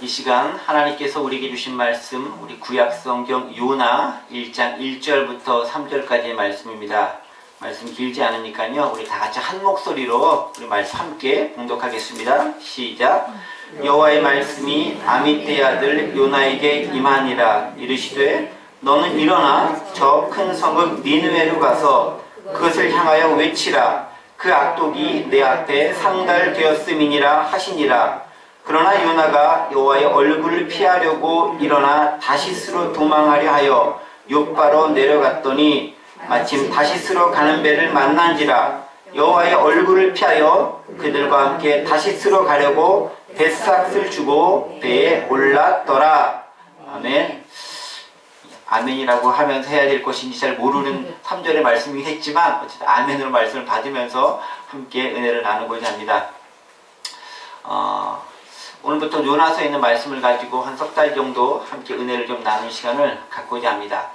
이 시간 하나님께서 우리에게 주신 말씀, 우리 구약성경 요나 1장 1절부터 3절까지의 말씀입니다. 말씀 길지 않으니까요, 우리 다 같이 한 목소리로 우리 말씀 함께 봉독하겠습니다. 시작. 여호와의 말씀이 아미떼의 아들 요나에게 임하니라. 이르시되 너는 일어나 저 큰 성읍 니느웨로 가서 그것을 향하여 외치라. 그 악독이 내 앞에 상달되었음이니라 하시니라. 그러나 요나가 여호와의 얼굴을 피하려고 일어나 다시스로 도망하려 하여 욥바로 내려갔더니 마침 다시스로 가는 배를 만난지라. 여호와의 얼굴을 피하여 그들과 함께 다시스로 가려고 뱃삭을 주고 배에 올랐더라. 아멘. 아멘이라고 하면서 해야 될 것인지 잘 모르는 3절의 말씀이긴 했지만 어쨌든 아멘으로 말씀을 받으면서 함께 은혜를 나누고자 합니다. 오늘부터 요나서에 있는 말씀을 가지고 한 석 달 정도 함께 은혜를 좀 나누는 시간을 갖고자 합니다.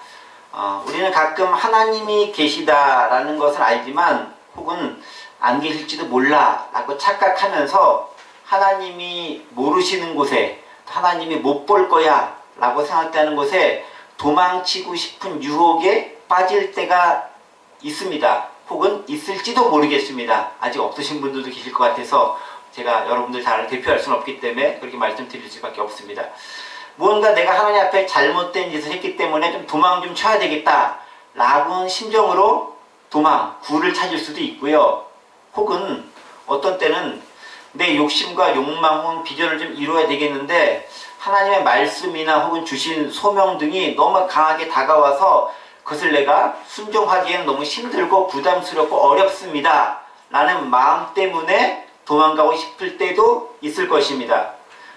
우리는 가끔 하나님이 계시다라는 것을 알지만 혹은 안 계실지도 몰라 라고 착각하면서 하나님이 모르시는 곳에, 하나님이 못 볼 거야 라고 생각되는 곳에 도망치고 싶은 유혹에 빠질 때가 있습니다. 혹은 있을지도 모르겠습니다. 아직 없으신 분들도 계실 것 같아서 제가 여러분들 잘 대표할 수는 없기 때문에 그렇게 말씀드릴 수밖에 없습니다. 무언가 내가 하나님 앞에 잘못된 짓을 했기 때문에 좀 도망 좀 쳐야 되겠다 라고 심정으로 구를 찾을 수도 있고요. 혹은 어떤 때는 내 욕심과 욕망은 비전을 좀 이루어야 되겠는데 하나님의 말씀이나 혹은 주신 소명 등이 너무 강하게 다가와서 그것을 내가 순종하기에는 너무 힘들고 부담스럽고 어렵습니다 라는 마음 때문에 도망가고 싶을 때도 있을 것입니다.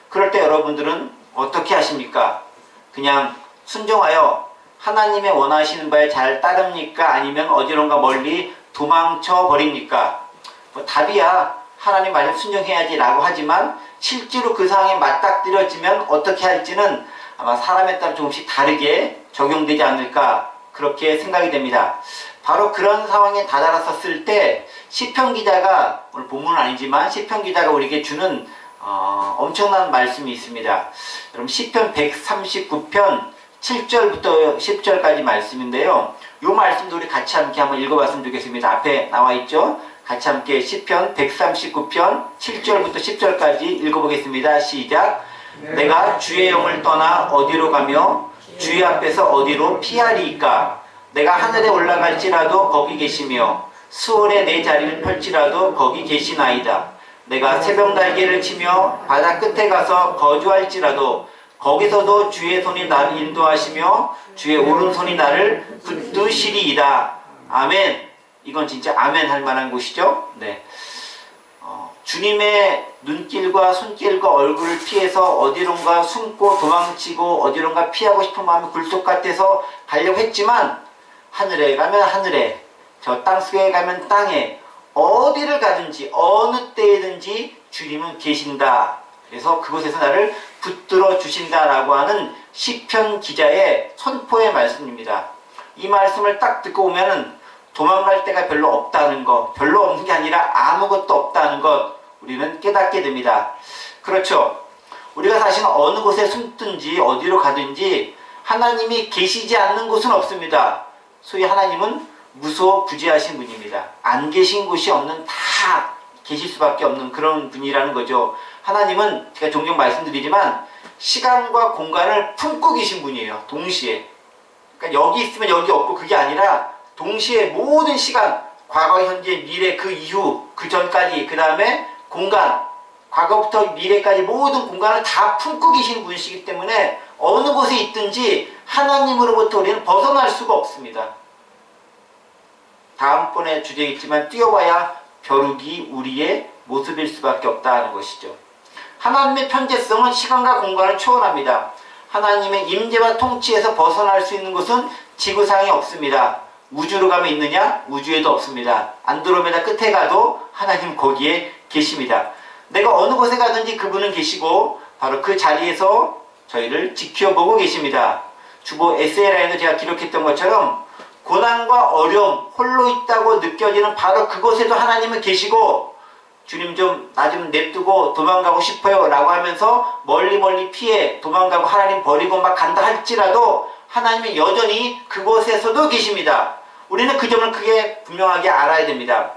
그럴 때 여러분들은 어떻게 하십니까? 그냥 순종하여 하나님의 원하시는 바에 잘 따릅니까? 아니면 어디론가 멀리 도망쳐 버립니까? 답이야 하나님 말씀 순종해야지 라고 하지만 실제로 그 상황에 맞닥뜨려지면 어떻게 할지는 아마 사람에 따라 조금씩 다르게 적용되지 않을까 그렇게 생각이 됩니다. 바로 그런 상황에 다다랐었을 때 시편 기자가, 오늘 본문은 아니지만 시편 기자가 우리에게 주는 엄청난 말씀이 있습니다. 여러분 시편 139편 7절부터 10절까지 말씀인데요. 이 말씀도 우리 같이 함께 한번 읽어봤으면 좋겠습니다. 앞에 나와 있죠? 같이 함께 시편 139편 7절부터 10절까지 읽어보겠습니다. 시작. 내가 주의 영을 떠나 어디로 가며 주의 앞에서 어디로 피하리이까? 내가 하늘에 올라갈지라도 거기 계시며 수월에 내 자리를 펼지라도 거기 계시나이다. 내가 새벽 날개를 치며 바다 끝에 가서 거주할지라도 거기서도 주의 손이 나를 인도하시며 주의 오른손이 나를 붙드시리이다. 아멘. 이건 진짜 아멘 할 만한 곳이죠. 네. 주님의 눈길과 손길과 얼굴을 피해서 어디론가 숨고 도망치고 어디론가 피하고 싶은 마음이 굴속 같아서 가려고 했지만 하늘에 가면 하늘에, 저 땅속에 가면 땅에, 어디를 가든지 어느 때에든지 주님은 계신다. 그래서 그곳에서 나를 붙들어 주신다라고 하는 시편 기자의 선포의 말씀입니다. 이 말씀을 딱 듣고 보면은 도망갈 데가 별로 없다는 것, 별로 없는 게 아니라 아무것도 없다는 것 우리는 깨닫게 됩니다. 그렇죠. 우리가 사실 어느 곳에 숨든지 어디로 가든지 하나님이 계시지 않는 곳은 없습니다. 소위 하나님은 무소부재하신 분입니다. 안 계신 곳이 없는, 다 계실 수밖에 없는 그런 분이라는 거죠. 하나님은 제가 종종 말씀드리지만 시간과 공간을 품고 계신 분이에요. 동시에. 그러니까 여기 있으면 여기 없고 그게 아니라 동시에 모든 시간, 과거, 현재, 미래, 그 이후, 그 전까지, 그 다음에 공간, 과거부터 미래까지 모든 공간을 다 품고 계신 분이시기 때문에 어느 곳에 있든지 하나님으로부터 우리는 벗어날 수가 없습니다. 다음번에 주제겠지만 뛰어봐야 벼룩이 우리의 모습일 수밖에 없다는 것이죠. 하나님의 편재성은 시간과 공간을 초월합니다. 하나님의 임재와 통치에서 벗어날 수 있는 곳은 지구상에 없습니다. 우주로 가면 있느냐? 우주에도 없습니다. 안드로메다 끝에 가도 하나님 거기에 계십니다. 내가 어느 곳에 가든지 그분은 계시고 바로 그 자리에서 저희를 지켜보고 계십니다. 주보 에세라에도 제가 기록했던 것처럼 고난과 어려움, 홀로 있다고 느껴지는 바로 그곳에도 하나님은 계시고 주님 좀 나 좀 냅두고 도망가고 싶어요 라고 하면서 멀리 피해 도망가고 하나님 버리고 막 간다 할지라도 하나님은 여전히 그곳에서도 계십니다. 우리는 그 점을 크게 분명하게 알아야 됩니다.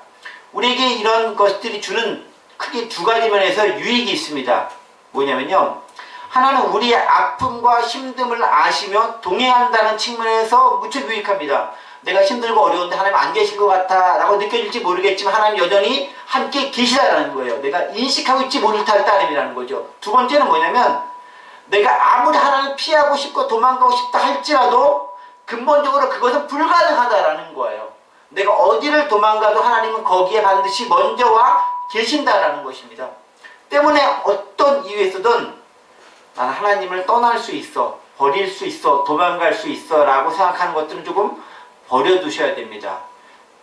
우리에게 이런 것들이 주는 크게 두 가지 면에서 유익이 있습니다. 뭐냐면요, 하나는 우리의 아픔과 힘듦을 아시며 동행한다는 측면에서 무척 유익합니다. 내가 힘들고 어려운데 하나님 안 계실 것 같아 라고 느껴질지 모르겠지만 하나님 여전히 함께 계시다라는 거예요. 내가 인식하고 있지 못할 따름이라는 거죠. 두 번째는 뭐냐면, 내가 아무리 하나님 피하고 싶고 도망가고 싶다 할지라도 근본적으로 그것은 불가능하다라는 거예요. 내가 어디를 도망가도 하나님은 거기에 반드시 먼저 와 계신다라는 것입니다. 때문에 어떤 이유에서든 나는 하나님을 떠날 수 있어, 버릴 수 있어, 도망갈 수 있어 라고 생각하는 것들은 조금 버려두셔야 됩니다.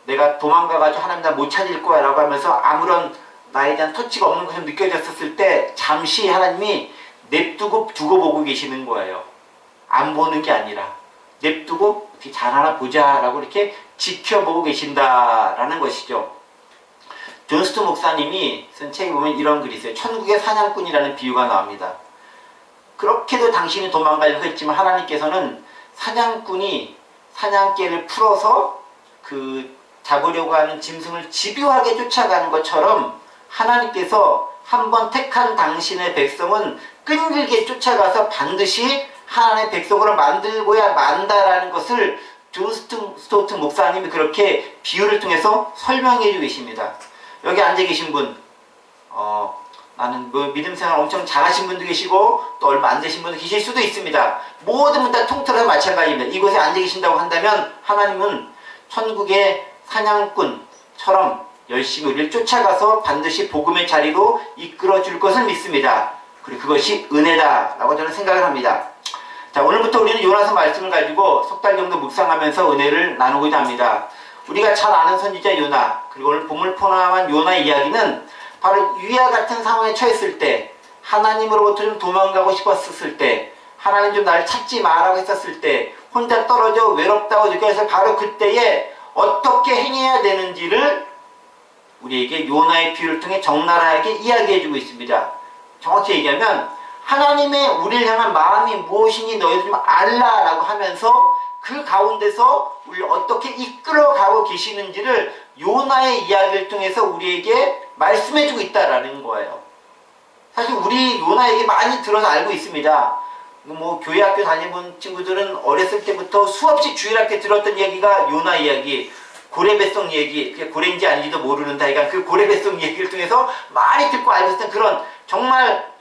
내가 도망가가지고 하나님 나 못 찾을 거야 라고 하면서 아무런 나에 대한 터치가 없는 것처럼 느껴졌었을 때 잠시 하나님이 냅두고 두고 보고 계시는 거예요. 안 보는 게 아니라 냅두고 이렇게 잘 하나 보자 라고 이렇게 지켜보고 계신다라는 것이죠. 존 스투 목사님이 쓴 책에 보면 이런 글이 있어요. 천국의 사냥꾼이라는 비유가 나옵니다. 그렇게도 당신이 도망가려고 했지만 하나님께서는 사냥꾼이 사냥개를 풀어서 그 잡으려고 하는 짐승을 집요하게 쫓아가는 것처럼 하나님께서 한번 택한 당신의 백성은 끈질게 쫓아가서 반드시 하나님의 백성으로 만들고야 만다라는 것을 존 스토트 목사님이 그렇게 비유를 통해서 설명해 주고 계십니다. 여기 앉아 계신 분, 나는 뭐 믿음 생활 엄청 잘하신 분도 계시고 또 얼마 안 되신 분도 계실 수도 있습니다. 모든 분 다 통틀어서 마찬가지입니다. 이곳에 앉아 계신다고 한다면 하나님은 천국의 사냥꾼처럼 열심히 우리를 쫓아가서 반드시 복음의 자리로 이끌어 줄 것을 믿습니다. 그리고 그것이 은혜다라고 저는 생각을 합니다. 자, 오늘부터 우리는 요나서 말씀을 가지고 석 달 정도 묵상하면서 은혜를 나누고자 합니다. 우리가 잘 아는 선지자 요나, 그리고 오늘 본문을 포함한 요나의 이야기는 바로 위와 같은 상황에 처했을 때, 하나님으로부터 좀 도망가고 싶었을 때, 하나님 좀 나를 찾지 마라고 했었을 때, 혼자 떨어져 외롭다고 느껴서 바로 그때에 어떻게 행해야 되는지를 우리에게 요나의 비유를 통해 적나라하게 이야기해주고 있습니다. 정확히 얘기하면 하나님의 우리를 향한 마음이 무엇인지 너희들 좀 알라라고 하면서 그 가운데서 우리를 어떻게 이끌어가고 계시는지를 요나의 이야기를 통해서 우리에게 말씀해주고 있다라는 거예요. 사실 우리 요나 얘기 많이 들어서 알고 있습니다. 뭐 교회 학교 다니본 친구들은 어렸을 때부터 수없이 주일학교 들었던 얘기가 요나 이야기, 고래뱃송 얘기, 그게 고래인지 아닌지도 모르는 다이가 그 고래뱃송 얘기를 통해서 많이 듣고 알고 있었던 그런 정말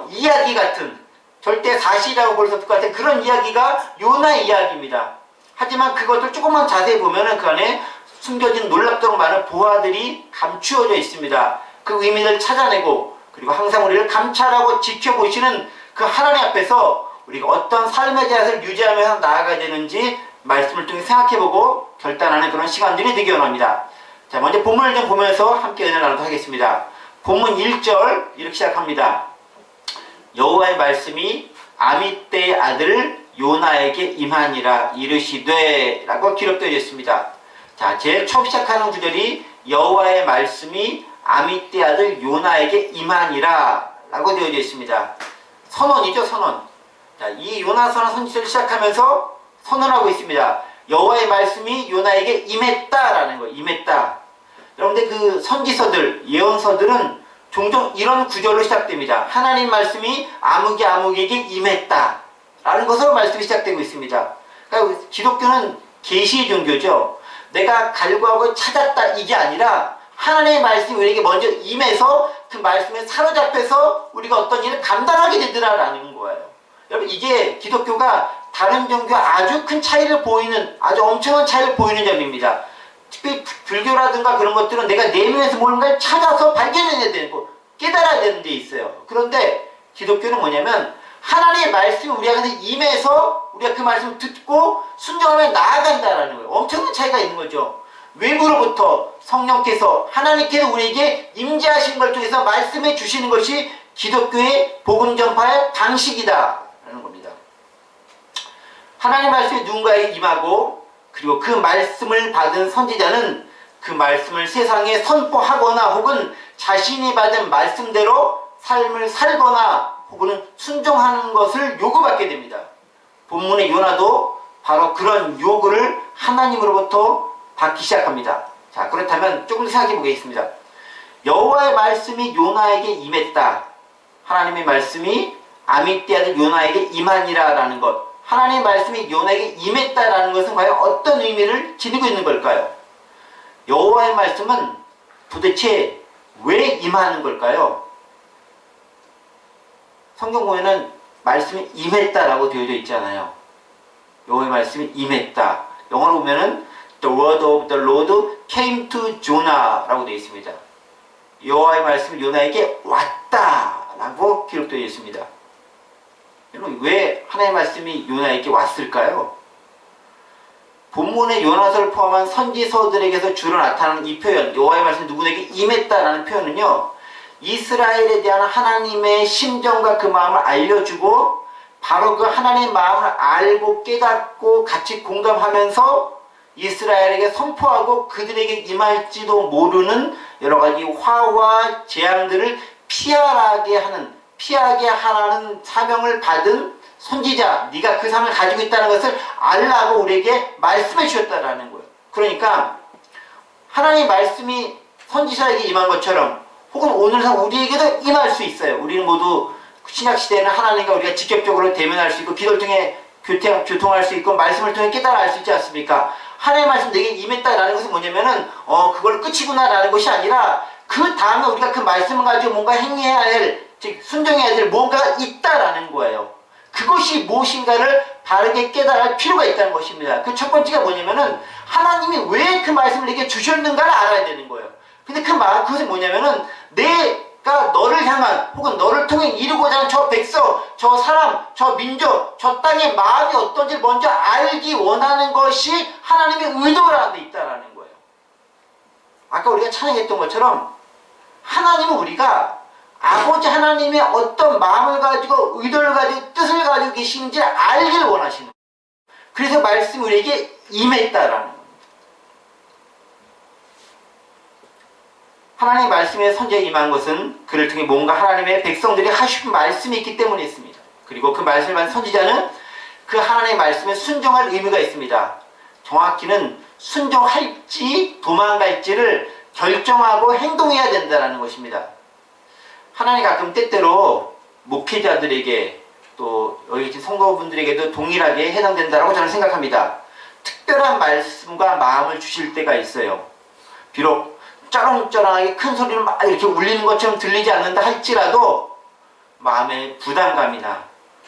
이야기 같은, 절대 사실이라고 볼 수 없을 것 같은 그런 이야기가 요나 이야기입니다. 하지만 그것을 조금만 자세히 보면은 그 안에 숨겨진 놀랍도록 많은 보화들이 감추어져 있습니다. 그 의미를 찾아내고 그리고 항상 우리를 감찰하고 지켜보시는 그 하나님 앞에서 우리가 어떤 삶의 자세를 유지하면서 나아가야 되는지 말씀을 통해 생각해보고 결단하는 그런 시간들이 되기 원합니다. 자, 먼저 본문을 좀 보면서 함께 은혜를 나누도록 하겠습니다. 본문 1절 이렇게 시작합니다. 여호와의 말씀이 아미떼의 아들 요나에게 임하니라 이르시되 라고 기록되어 있습니다. 자, 제일 처음 시작하는 구절이 여호와의 말씀이 아미떼 아들 요나에게 임하니라 라고 되어져 있습니다. 선언이죠, 선언. 자, 이 요나서는 선지서를 시작하면서 선언하고 있습니다. 여호와의 말씀이 요나에게 임했다라는 거예요. 임했다. 여러분들 그 선지서들, 예언서들은 종종 이런 구절로 시작됩니다. 하나님 말씀이 아무개에게 임했다 라는 것으로 말씀이 시작되고 있습니다. 그러니까 기독교는 계시 종교죠. 내가 갈구하고 찾았다 이게 아니라 하나님의 말씀이 우리에게 먼저 임해서 그 말씀에 사로잡혀서 우리가 어떤 일을 감당하게 되더라라는 거예요. 여러분, 이게 기독교가 다른 종교와 아주 큰 차이를 보이는, 아주 엄청난 차이를 보이는 점입니다. 특히 불교라든가 그런 것들은 내가 내면에서 뭔가를 찾아서 발견해야 되고 깨달아야 되는 데 있어요. 그런데 기독교는 뭐냐면 하나님의 말씀이 우리한테 임해서 우리가 그 말씀을 듣고 순종하며 나아간다라는 거예요. 엄청난 차이가 있는 거죠. 외부로부터 성령께서, 하나님께서 우리에게 임재하신 걸 통해서 말씀해 주시는 것이 기독교의 복음 전파의 방식이다라는 겁니다. 하나님의 말씀이 누군가에게 임하고 그리고 그 말씀을 받은 선지자는 그 말씀을 세상에 선포하거나 혹은 자신이 받은 말씀대로 삶을 살거나 혹은 순종하는 것을 요구받게 됩니다. 본문의 요나도 바로 그런 요구를 하나님으로부터 받기 시작합니다. 자, 그렇다면 조금 생각해 보겠습니다. 여호와의 말씀이 요나에게 임했다. 하나님의 말씀이 아미떼 아들 요나에게 임하니라라는 것. 하나님의 말씀이 요나에게 임했다라는 것은 과연 어떤 의미를 지니고 있는 걸까요? 여호와의 말씀은 도대체 왜 임하는 걸까요? 성경 보면은 말씀이 임했다라고 되어져 있잖아요. 여호와의 말씀이 임했다. 영어로 보면은 The word of the Lord came to Jonah라고 되어 있습니다. 여호와의 말씀이 요나에게 왔다라고 기록되어 있습니다. 여러분, 왜 하나님의 말씀이 요나에게 왔을까요? 본문의 요나서를 포함한 선지서들에게서 주로 나타나는 이 표현, 여호와의 말씀이 누구에게 임했다라는 표현은요, 이스라엘에 대한 하나님의 심정과 그 마음을 알려주고 바로 그 하나님의 마음을 알고 깨닫고 같이 공감하면서 이스라엘에게 선포하고 그들에게 임할지도 모르는 여러 가지 화와 재앙들을 피하게 하라는 사명을 받은 선지자, 네가 그 사명을 가지고 있다는 것을 알라고 우리에게 말씀해 주셨다라는 거예요. 그러니까 하나님의 말씀이 선지자에게 임한 것처럼 혹은 오늘상 우리에게도 임할 수 있어요. 우리는 모두 신약시대에는 하나님과 우리가 직접적으로 대면할 수 있고 기도를 통해 교통할 수 있고 말씀을 통해 깨달아 알 수 있지 않습니까? 하나님의 말씀 내게 임했다라는 것은 뭐냐면은 그걸 끝이구나라는 것이 아니라 그 다음에 우리가 그 말씀을 가지고 뭔가 행해야 할, 즉 순종해야 될 뭔가가 있다라는 거예요. 그것이 무엇인가를 바르게 깨달을 필요가 있다는 것입니다. 그 첫 번째가 뭐냐면은 하나님이 왜 그 말씀을 내게 주셨는가를 알아야 되는 거예요. 근데 그것은 뭐냐면은 내가 너를 향한 혹은 너를 통해 이루고자 하는 저 백성, 저 사람, 저 민족, 저 땅의 마음이 어떤지 먼저 알기 원하는 것이 하나님의 의도라는 데 있다라는 거예요. 아까 우리가 찬양했던 것처럼 하나님은 우리가 아버지 하나님의 어떤 마음을 가지고 의도를 가지고 뜻을 가지고 계시는지를 알기를 원하시는 거예요. 그래서 말씀이 우리에게 임했다라는 거예요. 하나님의 말씀에 선지에 임한 것은 그를 통해 뭔가 하나님의 백성들이 하고 싶은 말씀이 있기 때문에 있습니다. 그리고 그 말씀을 받은 선지자는 그 하나님의 말씀에 순종할 의무가 있습니다. 정확히는 순종할지 도망갈지를 결정하고 행동해야 된다는 것입니다. 하나님 가끔 때때로 목회자들에게 또 여기 계신 성도분들에게도 동일하게 해당된다고 저는 생각합니다. 특별한 말씀과 마음을 주실 때가 있어요. 비록 쩌렁쩌렁하게 큰 소리를 막 이렇게 울리는 것처럼 들리지 않는다 할지라도 마음의 부담감이나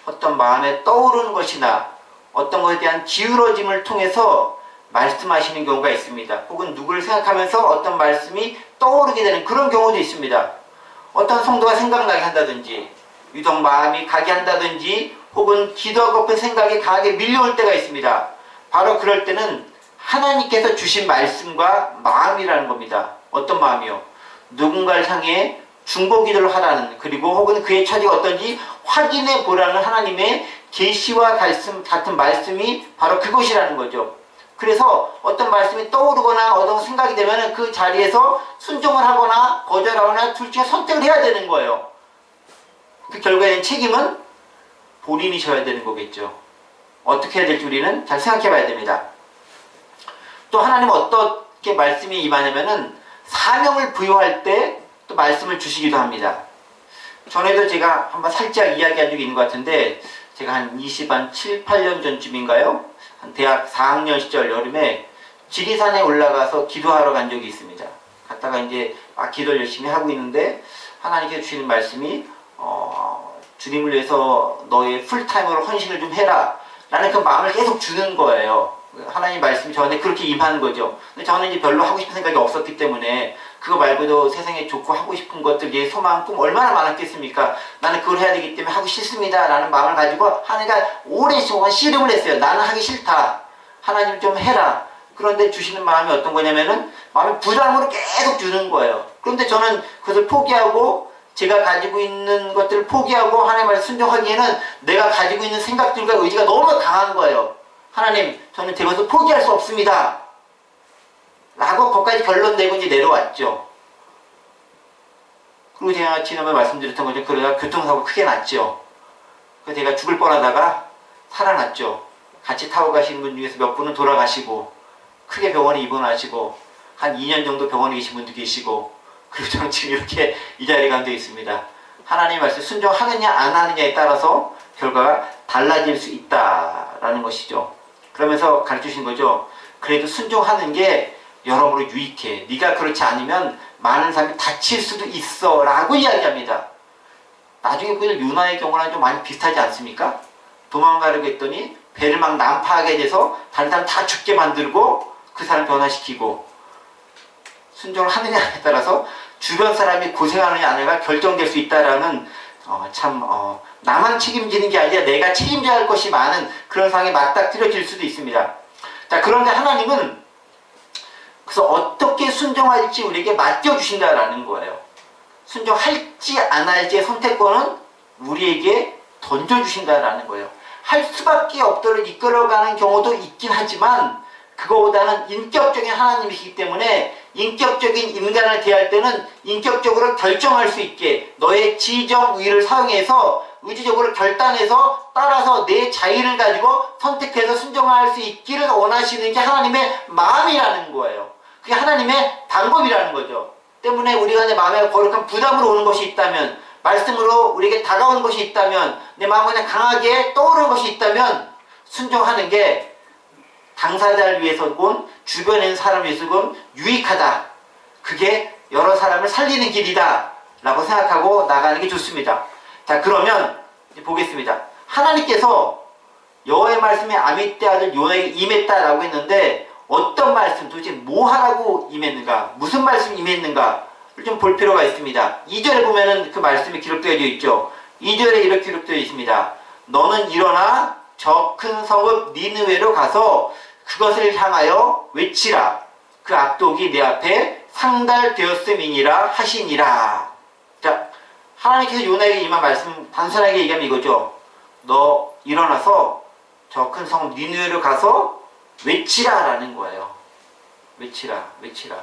어떤 마음에 떠오르는 것이나 어떤 것에 대한 기울어짐을 통해서 말씀하시는 경우가 있습니다. 혹은 누구를 생각하면서 어떤 말씀이 떠오르게 되는 그런 경우도 있습니다. 어떤 성도가 생각나게 한다든지 유독 마음이 가게 한다든지 혹은 기도하고픈 생각이 강하게 밀려올 때가 있습니다. 바로 그럴 때는 하나님께서 주신 말씀과 마음이라는 겁니다. 어떤 마음이요? 누군가를 향해 중보기도를 하라는, 그리고 혹은 그의 처지가 어떤지 확인해 보라는 하나님의 계시와 같은 말씀이 바로 그것이라는 거죠. 그래서 어떤 말씀이 떠오르거나 어떤 생각이 되면 그 자리에서 순종을 하거나 거절하거나 둘 중에 선택을 해야 되는 거예요. 그 결과에 대한 책임은 본인이 져야 되는 거겠죠. 어떻게 해야 될지 우리는 잘 생각해 봐야 됩니다. 또 하나님은 어떻게 말씀이 임하냐면은 사명을 부여할 때 또 말씀을 주시기도 합니다. 전에도 제가 한번 살짝 이야기한 적이 있는 것 같은데, 제가 한 7, 8년 전쯤인가요? 한 대학 4학년 시절 여름에 지리산에 올라가서 기도하러 간 적이 있습니다. 갔다가 이제 막 기도를 열심히 하고 있는데 하나님께서 주시는 말씀이 주님을 위해서 너의 풀타임으로 헌신을 좀 해라 라는 그 마음을 계속 주는 거예요. 하나님 말씀이 저한테 그렇게 임하는 거죠. 근데 저는 이제 별로 하고 싶은 생각이 없었기 때문에 그거 말고도 세상에 좋고 하고 싶은 것들, 예, 소망, 꿈 얼마나 많았겠습니까? 나는 그걸 해야 되기 때문에 하고 싫습니다 라는 마음을 가지고 하나님과 오랜 시간 씨름을 했어요. 나는 하기 싫다. 하나님 좀 해라. 그런데 주시는 마음이 어떤 거냐면은 마음이 부담으로 계속 주는 거예요. 그런데 저는 그것을 포기하고 제가 가지고 있는 것들을 포기하고 하나님 말씀 순종하기에는 내가 가지고 있는 생각들과 의지가 너무 강한 거예요. 하나님, 저는 되면서 포기할 수 없습니다 라고 거기까지 결론 내고 이제 내려왔죠. 그리고 제가 지난번에 말씀드렸던 것처럼 그러다가 교통사고 크게 났죠. 그래서 제가 죽을 뻔하다가 살아났죠. 같이 타고 가시는 분 중에서 몇 분은 돌아가시고 크게 병원에 입원하시고 한 2년 정도 병원에 계신 분도 계시고, 그리고 저는 지금 이렇게 이 자리에 앉아 있습니다. 하나님의 말씀 순종하느냐 안 하느냐에 따라서 결과가 달라질 수 있다라는 것이죠. 그러면서 가르치신 거죠. 그래도 순종하는 게 여러모로 유익해. 네가 그렇지 않으면 많은 사람이 다칠 수도 있어 라고 이야기합니다. 나중에 보면 요나의 경우랑 좀 많이 비슷하지 않습니까? 도망가려고 했더니 배를 막 난파하게 돼서 다른 사람 다 죽게 만들고 그 사람 변화시키고, 순종을 하느냐에 따라서 주변 사람이 고생하느냐 안 하느냐가 결정될 수 있다라는 나만 책임지는 게 아니라 내가 책임져야 할 것이 많은 그런 상황에 맞닥뜨려질 수도 있습니다. 자, 그런데 하나님은 그래서 어떻게 순종할지 우리에게 맡겨주신다라는 거예요. 순종할지 안 할지의 선택권은 우리에게 던져주신다라는 거예요. 할 수밖에 없도록 이끌어가는 경우도 있긴 하지만 그거보다는 인격적인 하나님이시기 때문에 인격적인 인간을 대할 때는 인격적으로 결정할 수 있게 너의 지정의를 사용해서 의지적으로 결단해서 따라서 내 자의를 가지고 선택해서 순종할 수 있기를 원하시는 게 하나님의 마음이라는 거예요. 그게 하나님의 방법이라는 거죠. 때문에 우리가 내 마음에 거룩한 부담으로 오는 것이 있다면, 말씀으로 우리에게 다가오는 것이 있다면, 내 마음에 그냥 강하게 떠오르는 것이 있다면 순종하는 게 당사자를 위해서건 주변에 있는 사람을 위해서건 유익하다. 그게 여러 사람을 살리는 길이다 라고 생각하고 나가는 게 좋습니다. 자, 그러면 이제 보겠습니다. 하나님께서 여호와의 말씀에 아미떼 아들 요나에게 임했다라고 했는데 어떤 말씀, 도대체 뭐 하라고 임했는가, 무슨 말씀이 임했는가를 좀 볼 필요가 있습니다. 2절에 보면은 그 말씀이 기록되어 있죠. 2절에 이렇게 기록되어 있습니다. 너는 일어나 저 큰 성읍 니느웨로 가서 그것을 향하여 외치라. 그 악독이 내 앞에 상달되었음이니라 하시니라. 자, 하나님께서 요나에게 임한 말씀 단순하게 얘기하면 이거죠. 너 일어나서 저 큰 성읍 니느웨로 가서 외치라 라는 거예요. 외치라, 외치라.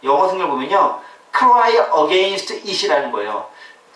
영어 성경 보면요, cry against it이라는 거예요.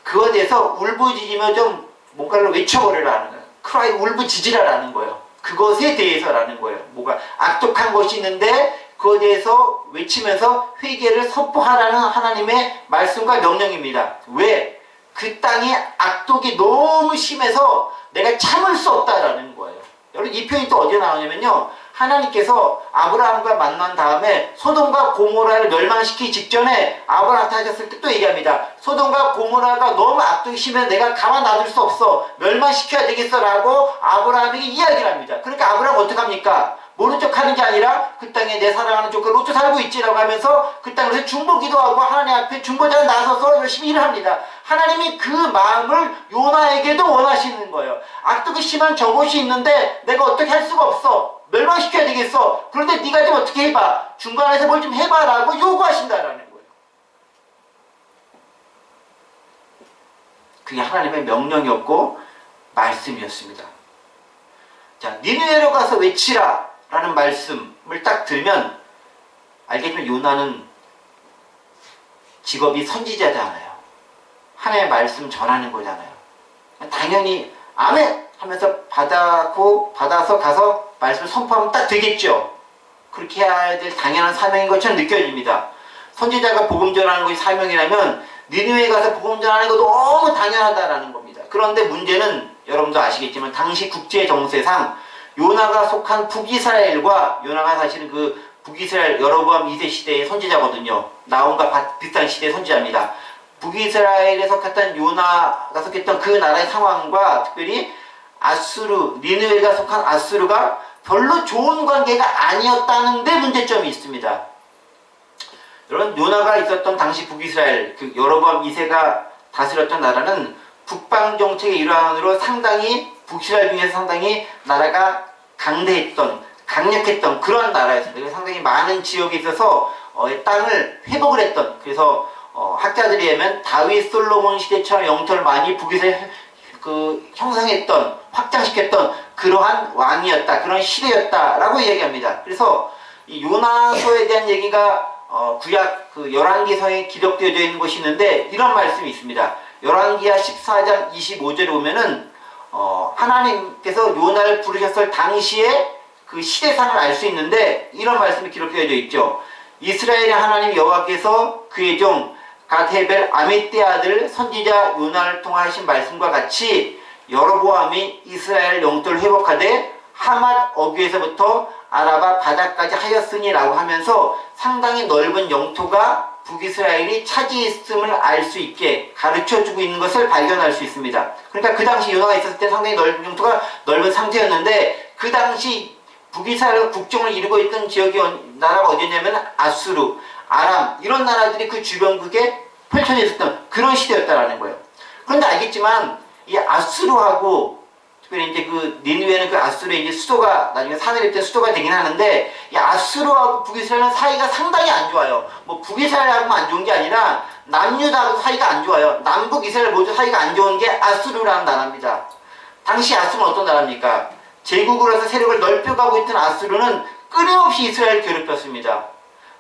그거에 대해서 울부짖으며 좀 뭔가를 외쳐버리라는 거예요. cry, 울부짖으라라는 거예요. 그것에 대해서라는 거예요. 뭐가 악독한 것이 있는데 그것에 대해서 외치면서 회개를 선포하라는 하나님의 말씀과 명령입니다. 왜? 그 땅에 악독이 너무 심해서 내가 참을 수 없다라는 거예요. 여러분, 이 표현이 또 어디에 나오냐면요, 하나님께서 아브라함과 만난 다음에 소돔과 고모라를 멸망시키기 직전에 아브라함한테 하셨을 때 또 얘기합니다. 소돔과 고모라가 너무 악독이 심해 내가 가만 놔둘 수 없어, 멸망시켜야 되겠어 라고 아브라함에게 이야기를 합니다. 그러니까 아브라함은 어떡합니까? 모른 척 하는 게 아니라 그 땅에 내 사랑하는 조카 롯도 살고 있지라고 하면서 그 땅에서 중보기도 하고 하나님 앞에 중보자가 나서서 열심히 일을 합니다. 하나님이 그 마음을 요나에게도 원하시는 거예요. 악독이 심한 저곳이 있는데 내가 어떻게 할 수가 없어, 멸망시켜야 되겠어. 그런데 네가 좀 어떻게 해봐, 중간에서 뭘 좀 해봐라고 요구하신다라는 거예요. 그게 하나님의 명령이었고 말씀이었습니다. 자, 니느웨로 가서 외치라 라는 말씀을 딱 들으면 알겠지만 요나는 직업이 선지자잖아요. 하나님의 말씀 전하는 거잖아요. 당연히 아멘 하면서 받아서 가서 말씀을 선포하면 딱 되겠죠. 그렇게 해야 될 당연한 사명인 것처럼 느껴집니다. 선지자가 복음 전하는 것이 사명이라면 니느웨에 가서 복음 전하는 것도 너무 당연하다라는 겁니다. 그런데 문제는 여러분도 아시겠지만 당시 국제 정세상 요나가 속한 북이스라엘과, 요나가 사실은 그 북이스라엘 여로보암 2세 시대의 선지자거든요. 나온과 비슷한 시대의 선지자입니다. 북이스라엘에 속했던 요나가 속했던 그 나라의 상황과 특별히 아수르, 니느웨가 속한 아수르가 별로 좋은 관계가 아니었다는 데 문제점이 있습니다. 여러분, 요나가 있었던 당시 북이스라엘, 그 여로보암 2세가 다스렸던 나라는 북방 정책의 일환으로 상당히 북이스라엘 중에서 상당히 나라가 강력했던 그런 나라였습니다. 상당히 많은 지역에 있어서 땅을 회복을 했던, 그래서 학자들이 하면 다윗 솔로몬 시대처럼 영토를 많이 북이스라엘 형성했던, 확장시켰던 그러한 왕이었다, 그런 시대였다라고 이야기합니다. 그래서 이 요나서에 대한 얘기가 구약 그 열왕기서에 기록되어져 있는 것이 있는데 이런 말씀이 있습니다. 열왕기하 14장 25절에 보면은 하나님께서 요나를 부르셨을 당시에 그 시대상을 알 수 있는데 이런 말씀이 기록되어져 있죠. 이스라엘의 하나님 여호와께서 그의 종 갓헤벨 아미떼 아들 선지자 요나를 통하신 말씀과 같이 여로보암이 이스라엘 영토를 회복하되 하맛 어귀에서부터 아라바 바다까지 하였으니라고 하면서 상당히 넓은 영토가 북이스라엘이 차지했음을 알 수 있게 가르쳐주고 있는 것을 발견할 수 있습니다. 그러니까 그 당시 요나가 있었을 때 상당히 넓은 영토가 넓은 상태였는데 그 당시 북이스라엘 국정을 이루고 있던 지역이 나라가 어디냐면 아수르, 아람 이런 나라들이 그 주변국에 펼쳐져 있었던 그런 시대였다라는 거예요. 그런데 알겠지만 이 아수르하고 특별히 이제 그 니느웨는 그 아수르의 이제 수도가 나중에 사내릴 때 수도가 되긴 하는데 이 아수르하고 북이스라엘은 사이가 상당히 안 좋아요. 뭐 북이스라엘하고만 안 좋은 게 아니라 남유다하고 사이가 안 좋아요. 남북 이스라엘 모두 사이가 안 좋은 게 아수르라는 나라입니다. 당시 아수르는 어떤 나라입니까? 제국으로서 세력을 넓혀가고 있던 아수르는 끊임없이 이스라엘을 괴롭혔습니다.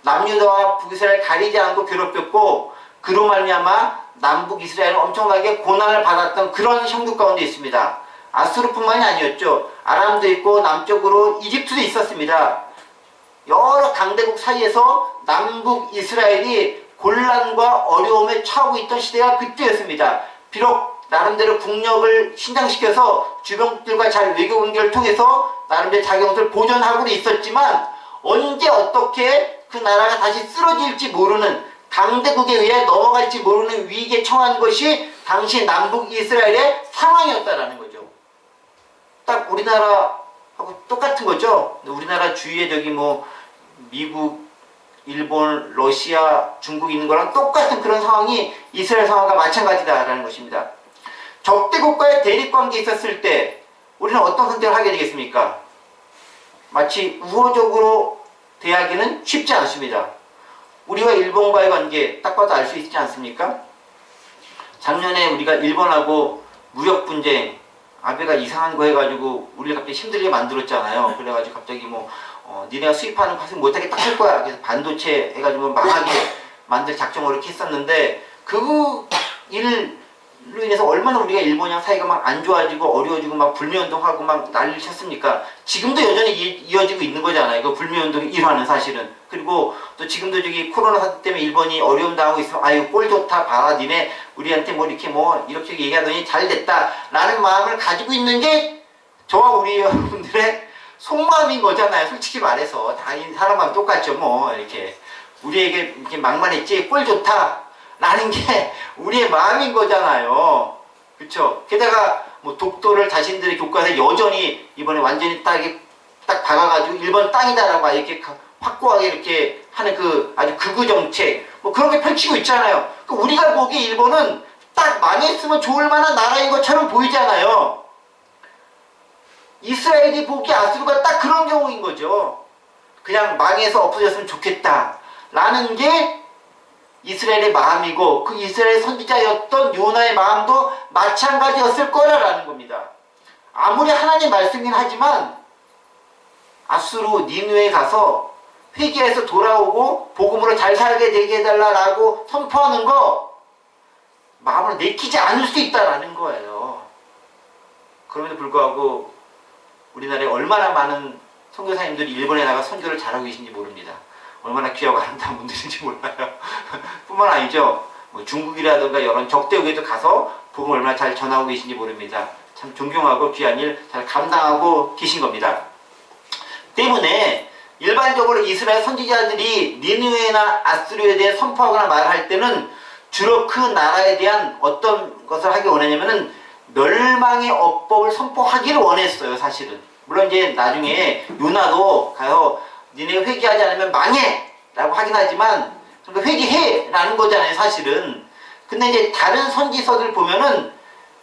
남유다와 북이스라엘 가리지 않고 괴롭혔고 그로 말미암아 남북 이스라엘은 엄청나게 고난을 받았던 그런 형국 가운데 있습니다. 아수르뿐만이 아니었죠. 아람도 있고 남쪽으로 이집트도 있었습니다. 여러 강대국 사이에서 남북 이스라엘이 곤란과 어려움에 처하고 있던 시대가 그때였습니다. 비록 나름대로 국력을 신장시켜서 주변국들과 잘 외교 관계를 통해서 나름대로 자격을 보존하고는 있었지만 언제 어떻게 그 나라가 다시 쓰러질지 모르는 강대국에 의해 넘어갈지 모르는 위기에 처한 것이 당시 남북 이스라엘의 상황이었다라는 거죠. 딱 우리나라하고 똑같은 거죠. 우리나라 주위에 저기 뭐 미국, 일본, 러시아, 중국 있는 거랑 똑같은 그런 상황이 이스라엘 상황과 마찬가지다라는 것입니다. 적대국과의 대립관계에 있었을 때 우리는 어떤 선택을 하게 되겠습니까? 마치 우호적으로 대하기는 쉽지 않습니다. 우리와 일본과의 관계 딱 봐도 알 수 있지 않습니까? 작년에 우리가 일본하고 무역 분쟁 아베가 이상한 거 해가지고 우리를 갑자기 힘들게 만들었잖아요. 그래가지고 갑자기 뭐 니네가 수입하는 거 못하게 딱 할 거야. 그래서 반도체 해가지고 망하게 만들 작정을 이렇게 했었는데 그 일로 인해서 얼마나 우리가 일본이랑 사이가 막 안 좋아지고 어려워지고 막 불매운동하고 막 난리를 쳤습니까? 지금도 여전히 이어지고 있는 거잖아요. 그 불매운동의 일환은 사실은. 그리고 또 지금도 저기 코로나 사태 때문에 일본이 어려움 당하고 있으면 아유 꼴 좋다 봐라 니네 우리한테 뭐 이렇게 얘기하더니 잘 됐다 라는 마음을 가지고 있는 게 저와 우리 여러분들의 속마음인 거잖아요. 솔직히 말해서 다 사람마다 똑같죠. 뭐 이렇게 우리에게 이렇게 막말했지 꼴 좋다 라는 게 우리의 마음인 거잖아요. 그쵸? 게다가 뭐 독도를 자신들의 교과서에 여전히 이번에 완전히 딱 박아가지고 일본 땅이다라고 이렇게 확고하게 이렇게 하는 그 아주 극우 정책 뭐 그런 게 펼치고 있잖아요. 우리가 보기에 일본은 딱 망했으면 좋을 만한 나라인 것처럼 보이잖아요. 이스라엘이 보기에 아수르가 딱 그런 경우인 거죠. 그냥 망해서 없어졌으면 좋겠다 라는 게 이스라엘의 마음이고 그 이스라엘 선지자였던 요나의 마음도 마찬가지였을 거라는 겁니다. 아무리 하나님 말씀이긴 하지만 아수르 니느웨에 가서 회개해서 돌아오고 복음으로 잘 살게 되게 해달라고 선포하는 거 마음을 내키지 않을 수 있다라는 거예요. 그럼에도 불구하고 우리나라에 얼마나 많은 선교사님들이 일본에 나가 선교를 잘하고 계신지 모릅니다. 얼마나 귀하고 아름다운 분들인지 몰라요. 뿐만 아니죠. 뭐 중국이라든가 여러 적대국에도 가서 복음 얼마나 잘 전하고 계신지 모릅니다. 참 존경하고 귀한 일 잘 감당하고 계신 겁니다. 때문에 일반적으로 이스라엘 선지자들이 니느웨나 아수르에 대해 선포하거나 말할 때는 주로 그 나라에 대한 어떤 것을 하기 원하냐면은 멸망의 어법을 선포하기를 원했어요. 사실은. 물론 이제 나중에 요나도 가서 니네 회개하지 않으면 망해! 라고 하긴 하지만 그러니까 회개해! 라는 거잖아요. 사실은. 근데 이제 다른 선지서들 보면은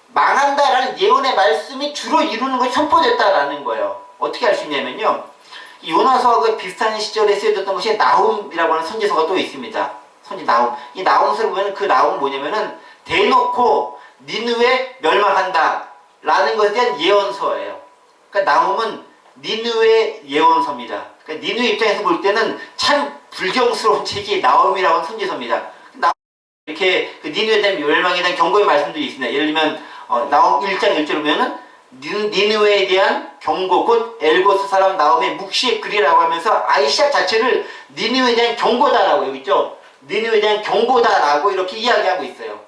망한다라는 예언의 말씀이 주로 이루는 것이 선포됐다라는 거예요. 어떻게 알 수 있냐면요. 이 요나서하고 비슷한 시절에 쓰여졌던 것이 나훔이라고 하는 선지서가 또 있습니다. 선지 나훔. 이 나훔서를 보면 그 나훔은 뭐냐면은 대놓고 니느웨 멸망한다 라는 것에 대한 예언서예요. 그러니까 나훔은 니느웨 예언서입니다. 그러니까 니느웨 입장에서 볼 때는 참 불경스러운 책이 나홈이라고 하는 선지서입니다. 이렇게 그 니느웨에 대한 멸망에 대한 경고의 말씀들이 있습니다. 예를 들면 나홈 1장 1절 보면은 니느웨에 대한 경고, 곧 엘고스 사람 나홈의 묵시의 글이라고 하면서 아예 시작 자체를 니느웨에 대한 경고다라고 여기 있죠. 니느웨에 대한 경고다라고 이렇게 이야기하고 있어요.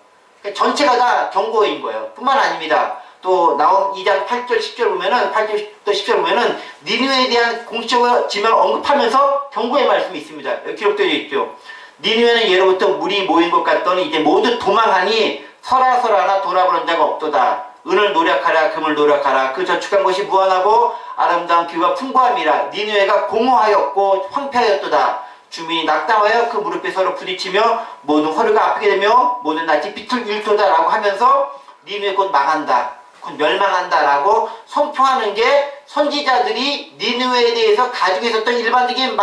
그러니까 전체가 다 경고인 거예요. 뿐만 아닙니다. 또 나홈 2장 8절 10절 보면은 8절부터 10절 보면은 니느웨에 대한 공식적으로 지명을 언급하면서 경고의 말씀이 있습니다. 여기 기록되어 있죠. 니느웨는 예로부터 물이 모인 것 같더니 이제 모두 도망하니 설하나 돌아보는 자가 없도다. 은을 노력하라 금을 노력하라 그 저축한 것이 무한하고 아름다운 기후가 풍부함이라. 니느웨가 공허하였고 황폐하였도다. 주민이 낙담하여 그 무릎에 서로 부딪히며 모든 허리가 아프게 되며 모든 낯이 빛을 잃도다라고 하면서 니느웨 곧 망한다, 곧 멸망한다라고 선포하는 게 선지자들이 니느웨에 대해서 가지고 있었던 일반적인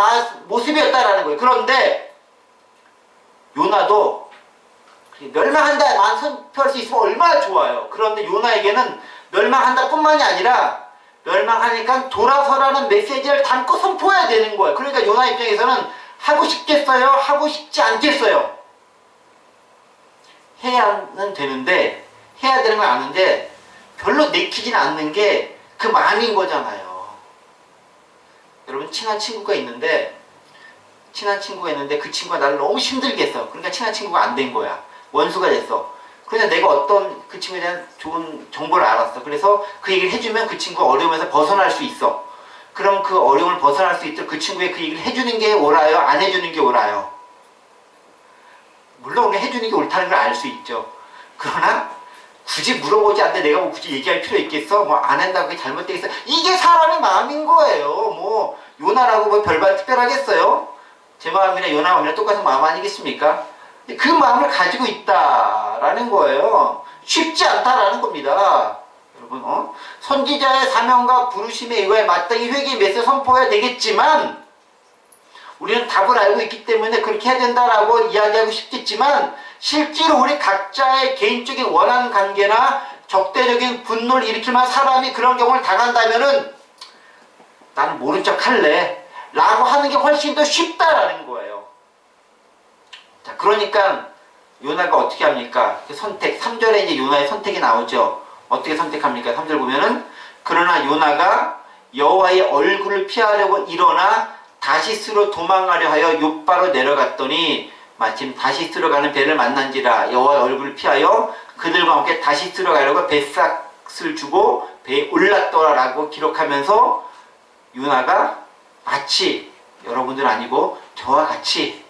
모습이었다라는 거예요. 그런데 요나도 멸망한다만 선포할 수 있으면 얼마나 좋아요. 그런데 요나에게는 멸망한다 뿐만이 아니라 멸망하니까 돌아서라는 메시지를 담고 선포해야 되는 거예요. 그러니까 요나 입장에서는 하고 싶겠어요? 하고 싶지 않겠어요? 해야는 되는데, 해야 되는 건 아는데 별로 내키진 않는 게 그 마음인 거잖아요. 여러분 친한 친구가 있는데 그 친구가 나를 너무 힘들게 했어. 그러니까 친한 친구가 안 된 거야. 원수가 됐어. 그래서 내가 어떤 그 친구에 대한 좋은 정보를 알았어. 그래서 그 얘기를 해주면 그 친구가 어려움에서 벗어날 수 있어. 그럼 그 어려움을 벗어날 수 있도록 그 친구의 그 얘기를 해주는 게 옳아요? 안 해주는 게 옳아요? 물론 우리가 해주는 게 옳다는 걸 알 수 있죠. 그러나 굳이 물어보지 않는데 내가 뭐 굳이 얘기할 필요 있겠어? 뭐 안 한다고 그게 잘못돼 있어? 이게 사람의 마음인 거예요. 뭐 요나라고 뭐 별반 특별하겠어요? 제 마음이나 요나 마음이나 똑같은 마음 아니겠습니까? 그 마음을 가지고 있다라는 거예요. 쉽지 않다라는 겁니다. 여러분, 선지자의 사명과 부르심에 의거해 마땅히 회개의 메시지를 선포해야 되겠지만, 우리는 답을 알고 있기 때문에 그렇게 해야 된다라고 이야기하고 싶겠지만, 실제로 우리 각자의 개인적인 원한 관계나 적대적인 분노를 일으키면 사람이 그런 경우를 당한다면은 나는 모른 척 할래 라고 하는 게 훨씬 더 쉽다라는 거예요. 자, 그러니까 요나가 어떻게 합니까? 선택, 3절에 이제 요나의 선택이 나오죠. 어떻게 선택합니까? 3절 보면은 그러나 요나가 여호와의 얼굴을 피하려고 일어나 다시스로 도망가려 하여 욥바로 내려갔더니 마침 다시스로 가는 배를 만난지라. 여호와의 얼굴을 피하여 그들과 함께 다시스로 가려고 뱃삭을 주고 배에 올랐더라라고 기록하면서 요나가 마치 여러분들 아니고 저와 같이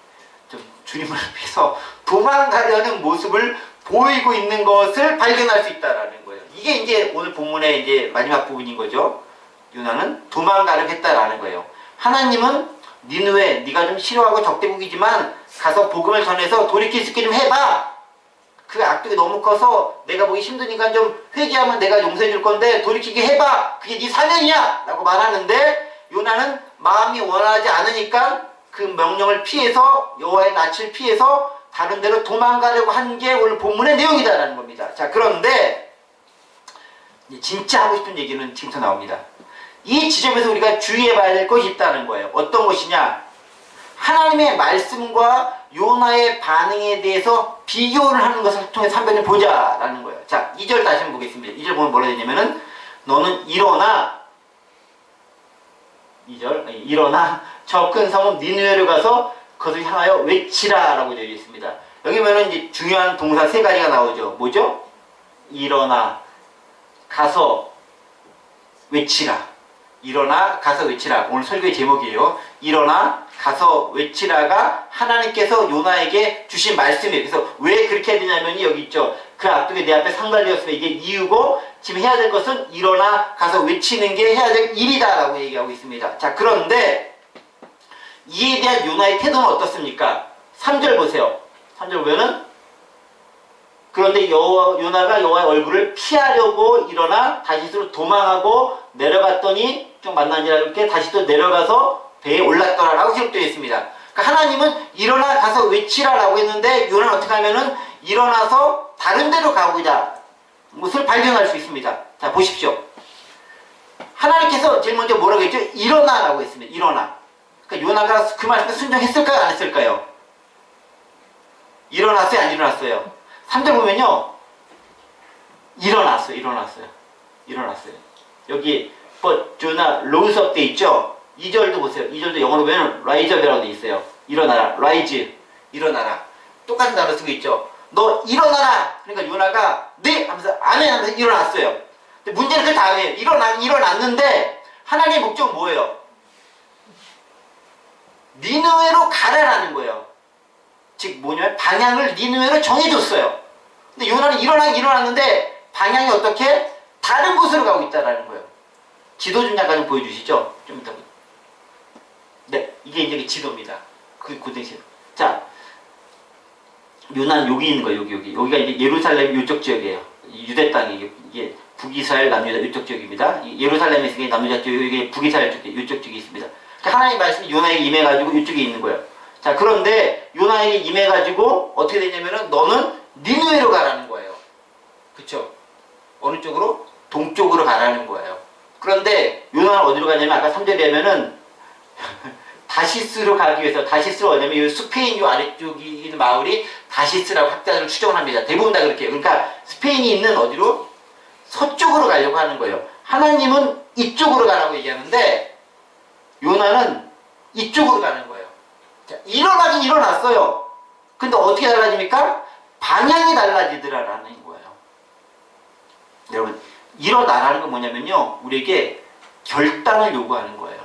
좀 주님을 위해서 도망가려는 모습을 보이고 있는 것을 발견할 수 있다라는 거예요. 이게 이제 오늘 본문의 이제 마지막 부분인 거죠. 요나는 도망가려고 했다라는 거예요. 하나님은 니느웨, 네가 좀 싫어하고 적대국이지만 가서 복음을 전해서 돌이킬 수 있게 좀 해봐. 그 악독이 너무 커서 내가 보기 힘드니까 좀 회개하면 내가 용서해 줄 건데 돌이키게 해봐. 그게 네 사명이야 라고 말하는데, 요나는 마음이 원하지 않으니까 그 명령을 피해서, 여호와의 낯을 피해서 다른 데로 도망가려고 한 게 오늘 본문의 내용이다라는 겁니다. 자, 그런데 진짜 하고 싶은 얘기는 지금부터 나옵니다. 이 지점에서 우리가 주의해 봐야 될 것이 있다는 거예요. 어떤 것이냐? 하나님의 말씀과 요나의 반응에 대해서 비교를 하는 것을 통해서 한번 보자라는 거예요. 자, 2절 다시 한번 보겠습니다. 2절 보면 뭐라 되냐면은 너는 일어나, 2절 일어나 저 큰 성읍 니느웨로 가서 그것을 향하여 외치라 라고 되어 있습니다. 여기 보면 이제 중요한 동사 세 가지가 나오죠. 뭐죠? 일어나, 가서, 외치라. 일어나, 가서 외치라. 오늘 설교의 제목이에요. 일어나, 가서 외치라가 하나님께서 요나에게 주신 말씀이에요. 그래서 왜 그렇게 해야 되냐면 여기 있죠. 그 악독이 내 앞에 상달되었으면 이게 이유고, 지금 해야 될 것은 일어나, 가서 외치는 게 해야 될 일이다 라고 얘기하고 있습니다. 자, 그런데 이에 대한 요나의 태도는 어떻습니까? 3절 보세요. 3절 보면은 그런데 요나가 여호와의 얼굴을 피하려고 일어나 다시스로 도망하고 내려갔더니 좀 만나니라 이렇게 다시 또 내려가서 배에 올랐더라라고 기록되어 있습니다. 그러니까 하나님은 일어나 가서 외치라라고 했는데 요나는 어떻게 하면은 일어나서 다른 데로 가고자 것을 발견할 수 있습니다. 자, 보십시오. 하나님께서 제일 먼저 뭐라고 했죠? 일어나라고 했습니다. 일어나. 그러니까 요나가 그 말씀에 순종했을까요? 안 했을까요? 일어났어요? 안 일어났어요? 3절 보면요. 일어났어요. 여기 but Jonah rose up 돼 있죠? 2절도 보세요. 2절도 영어로 보면 rise up이라고 돼 있어요. 일어나라. rise. 일어나라. 똑같은 단어 쓰고 있죠. 너 일어나라. 그러니까 요나가 네 하면서 아멘 하면서 일어났어요. 근데 문제는 그 다음에 일어났는데 하나님의 목적은 뭐예요? 니느웨로 가라라는 거예요. 즉 뭐냐면 방향을 니느웨로 정해줬어요. 근데 요나는 일어났는데 방향이 어떻게? 다른 곳으로 가고 있다라는 거예요. 지도 좀 잠깐 좀 보여주시죠. 좀 이따. 네, 이게 이제 지도입니다. 그 고등신. 자, 요나는 여기 있는 거예요. 여기가 이제 예루살렘 요쪽 지역이에요. 유대 땅이 이게 북이스라엘 남유다 이쪽 지역입니다. 예루살렘에서 남유다 쪽, 이게 북이스라엘 쪽 이쪽 지역이 있습니다. 그러니까 하나님 말씀이 요나에게 임해가지고 이쪽에 있는 거예요. 자, 그런데 요나에게 임해가지고 어떻게 되냐면은 너는 니느웨로 가라는 거예요. 그쵸? 어느 쪽으로? 동쪽으로 가라는 거예요. 그런데 요나는 어디로 가냐면 아까 3절에 하면은 다시스로 가기 위해서 다시스가 어디냐면 이 스페인 요 아래쪽에 있는 마을이 다시스라고 학자들은 추정을 합니다. 대부분 다 그렇게 해요. 그러니까 스페인이 있는 어디로? 서쪽으로 가려고 하는 거예요. 하나님은 이쪽으로 가라고 얘기하는데 요나는 이쪽으로 가는 거예요. 자, 일어나긴 일어났어요. 근데 어떻게 달라집니까? 방향이 달라지더라라는 거예요. 여러분, 일어나라는 건 뭐냐면요. 우리에게 결단을 요구하는 거예요.